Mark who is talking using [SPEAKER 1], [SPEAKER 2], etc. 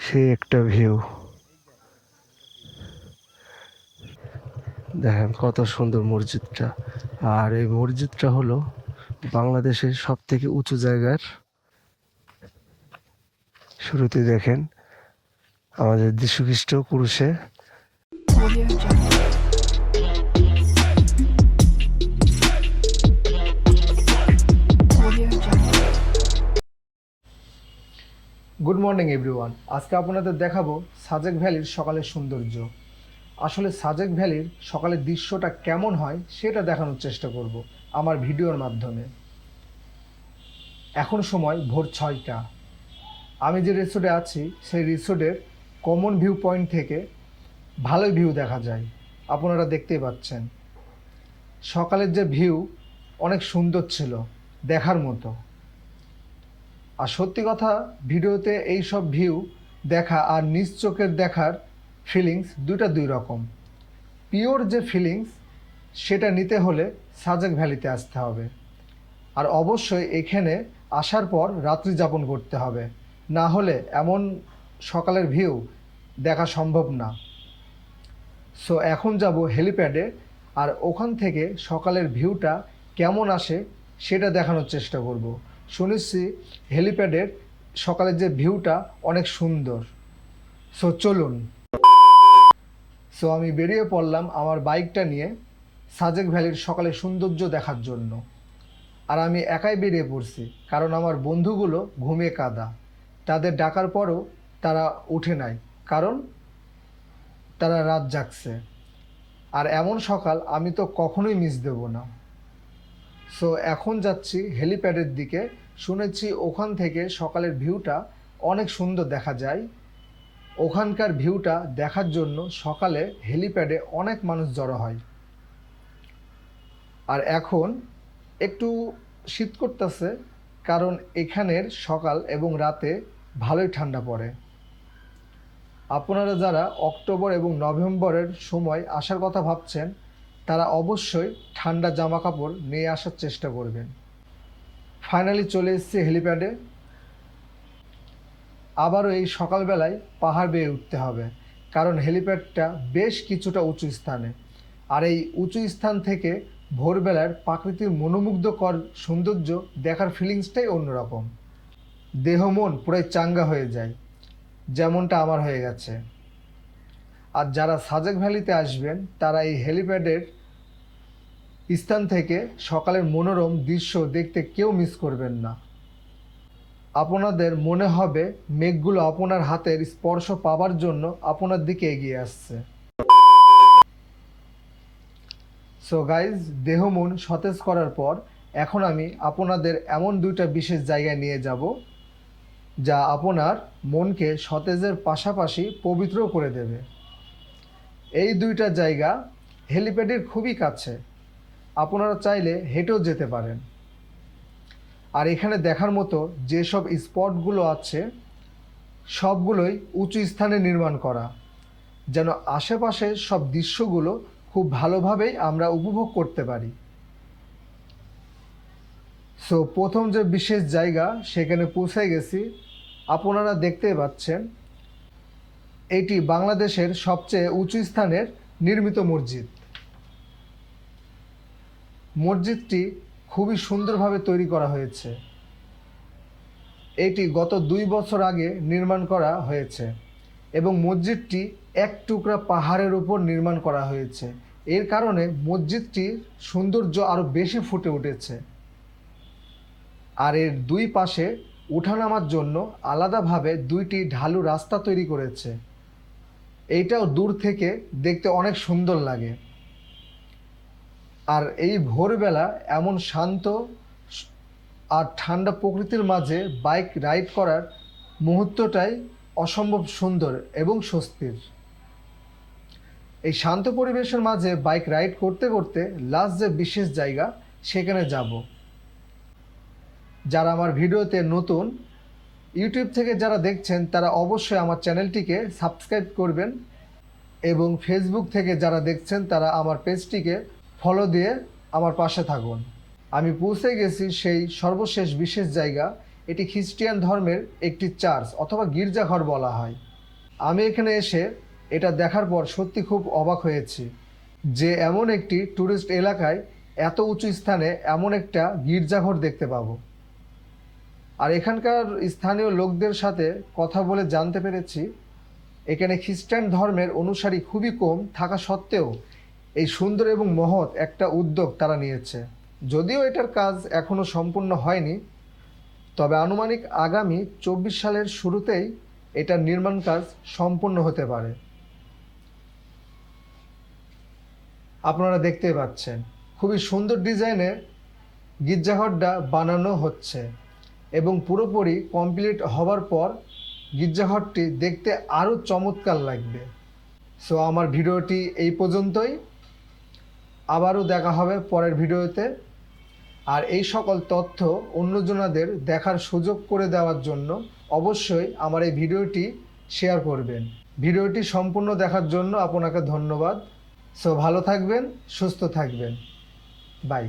[SPEAKER 1] সে একটা ভিউ দেখেন, কত সুন্দর মসজিদটা। আর এই মসজিদটা হলো বাংলাদেশের সব থেকে উঁচু জায়গার। শুরুতে দেখেন আমাদের যীশু খ্রিস্ট ক্রুশে।
[SPEAKER 2] Good morning everyone. আজকে আপনাদের দেখাবো সাজেক ভ্যালির সকালের সৌন্দর্য। আসলে সাজেক ভ্যালির সকালের দৃশ্যটা কেমন হয় সেটা দেখানোর চেষ্টা করব আমার ভিডিওর মাধ্যমে। এখন সময় ভোর 6টা। আমি যে রিসোর্টে আছি সেই রিসোর্টের কমন ভিউ পয়েন্ট থেকে ভালোই ভিউ দেখা যায়, আপনারা দেখতেই পাচ্ছেন। সকালের যে ভিউ অনেক সুন্দর ছিল, দেখার মতো। আর সত্যি কথা, ভিডিওতে এই সব ভিউ দেখা আর নিজ চোখের দেখার ফিলিংস দুই রকম। পিওর যে ফিলিংস সেটা নিতে হলে সাজেক ভ্যালিতে আসতে হবে। আর অবশ্যই এখানে আসার পর রাত্রি যাপন করতে হবে, না হলে এমন সকালের ভিউ দেখা সম্ভব না। সো এখন যাব হেলিপ্যাডে, আর ওখান থেকে সকালের ভিউটা কেমন আসে সেটা দেখানোর চেষ্টা করব। শুনেছি হেলিপ্যাডের সকালের যে ভিউটা অনেক সুন্দর। সো চলুন। সো আমি বেরিয়ে পড়লাম আমার বাইকটা নিয়ে সাজেক ভ্যালির সকালের সৌন্দর্য দেখার জন্য। আর আমি একাই বেরিয়ে পড়ছি, কারণ আমার বন্ধুগুলো ঘুমিয়ে কাদা। তাদের ডাকার পরও তারা উঠে নাই, কারণ তারা রাত জাগছে। আর এমন সকাল আমি তো কখনোই মিস দেব না। সো এখন যাচ্ছি হেলিপ্যাডের দিকে। শুনেছি ওখান থেকে সকালের ভিউটা অনেক সুন্দর দেখা যায়। ওখানকার ভিউটা দেখার জন্য সকালে হেলিপ্যাডে অনেক মানুষ জড়ো হয়। আর এখন একটু শীত করতেছে, কারণ এখানের সকাল এবং রাতে ভালোই ঠান্ডা পড়ে। আপনারা যারা অক্টোবর এবং নভেম্বরের সময় আসার কথা ভাবছেন, তারা অবশ্যই ঠান্ডা জামা কাপড় নিয়ে আসার চেষ্টা করবেন। ফাইনালি চলে এসেছি হেলিপ্যাডে। আবারও এই সকালবেলায় পাহাড় বেয়ে উঠতে হবে, কারণ হেলিপ্যাডটা বেশ কিছুটা উঁচু স্থানে। আর এই উঁচু স্থান থেকে ভোরবেলার প্রাকৃতিক মনোমুগ্ধকর সৌন্দর্য দেখার ফিলিংসটাই অন্যরকম। দেহ মন পুরাই চাঙ্গা হয়ে যায়, যেমনটা আমার হয়ে গেছে। আর যারা সাজেক ভ্যালিতে আসবেন তারা এই হেলিপ্যাডের স্থান থেকে সকালের মনোরম দৃশ্য দেখতে কেউ মিস করবেন না। আপনাদের মনে হবে মেঘগুলো আপনার হাতের স্পর্শ পাবার জন্য আপনার দিকে এগিয়ে আসছে। সো গাইজ, দেহ মন সতেজ করার পর এখন আমি আপনাদের এমন দুইটা বিশেষ জায়গায় নিয়ে যাব, যা আপনার মনকে সতেজের পাশাপাশি পবিত্র করে দেবে। এই দুইটা জায়গা হেলিপ্যাডের খুবই কাছে, আপনারা চাইলে হেঁটেও যেতে পারেন। আর এখানে দেখার মতো যেসব স্পটগুলো আছে সবগুলোই উঁচু স্থানে নির্মাণ করা, যেন আশেপাশের সব দৃশ্যগুলো খুব ভালোভাবেই আমরা উপভোগ করতে পারি। সো প্রথম যে বিশেষ জায়গা সেখানে পৌঁছে গেছি। আপনারা দেখতেই পাচ্ছেন, এটি বাংলাদেশের সবচেয়ে উঁচু স্থানের নির্মিত মসজিদ। মসজিদটি খুবই সুন্দরভাবে তৈরি করা হয়েছে। এটি গত 2 বছর আগে নির্মাণ করা হয়েছে এবং মসজিদটি এক টুকরা পাহাড়ের উপর নির্মাণ করা হয়েছে। এর কারণে মসজিদটির সৌন্দর্য আরও বেশি ফুটে উঠেছে। আর এর দুই পাশে ওঠানামার জন্য আলাদাভাবে 2টি ঢালু রাস্তা তৈরি করেছে। এইটাও দূর থেকে দেখতে অনেক সুন্দর লাগে। আর এই ভোরবেলা এমন শান্ত আর ঠান্ডা প্রকৃতির মাঝে বাইক রাইড করার মুহূর্তটাই অসম্ভব সুন্দর এবং স্বস্তির। এই শান্ত পরিবেশের মাঝে বাইক রাইড করতে করতে লাস্ট যে বিশেষ জায়গা সেখানে যাব। যারা আমার ভিডিওতে নতুন, ইউটিউব থেকে যারা দেখছেন তারা অবশ্যই আমার চ্যানেলটিকে সাবস্ক্রাইব করবেন, এবং ফেসবুক থেকে যারা দেখছেন তারা আমার পেজটিকে ফলো দিয়ে আমার পাশে থাকুন। আমি পৌঁছে গেছি সেই সর্বশেষ বিশেষ জায়গা। এটি খ্রিস্টিয়ান ধর্মের একটি চার্চ অথবা গির্জাঘর বলা হয়। আমি এখানে এসে এটা দেখার পর সত্যি খুব অবাক হয়েছি যে এমন একটি ট্যুরিস্ট এলাকায় এত উঁচু স্থানে এমন একটা গির্জাঘর দেখতে পাবো। আর এখানকার স্থানীয় লোকদের সাথে কথা বলে জানতে পেরেছি এখানে খ্রিস্টান ধর্মের অনুসারী খুবই কম থাকা সত্ত্বেও এই সুন্দর এবং মহৎ একটা উদ্যোগ তারা নিয়েছে। যদিও এটার কাজ এখনো সম্পূর্ণ হয়নি, তবে আনুমানিক আগামী 24 সালের শুরুতেই এটার নির্মাণ কাজ সম্পূর্ণ হতে পারে। আপনারা দেখতেই পাচ্ছেন খুবই সুন্দর ডিজাইনে গির্জাঘরটা বানানো হচ্ছে এবং পুরোপুরি কমপ্লিট হবার পর গির্জাঘরটি দেখতে আরও চমৎকার লাগবে। সো আমার ভিডিওটি এই পর্যন্তই, আবারও দেখা হবে পরের ভিডিওতে। আর এই সকল তথ্য অন্যজনাদের দেখার সুযোগ করে দেওয়ার জন্য অবশ্যই আমার এই ভিডিওটি শেয়ার করবেন। ভিডিওটি সম্পূর্ণ দেখার জন্য আপনাকে ধন্যবাদ। সো ভালো থাকবেন, সুস্থ থাকবেন, বাই।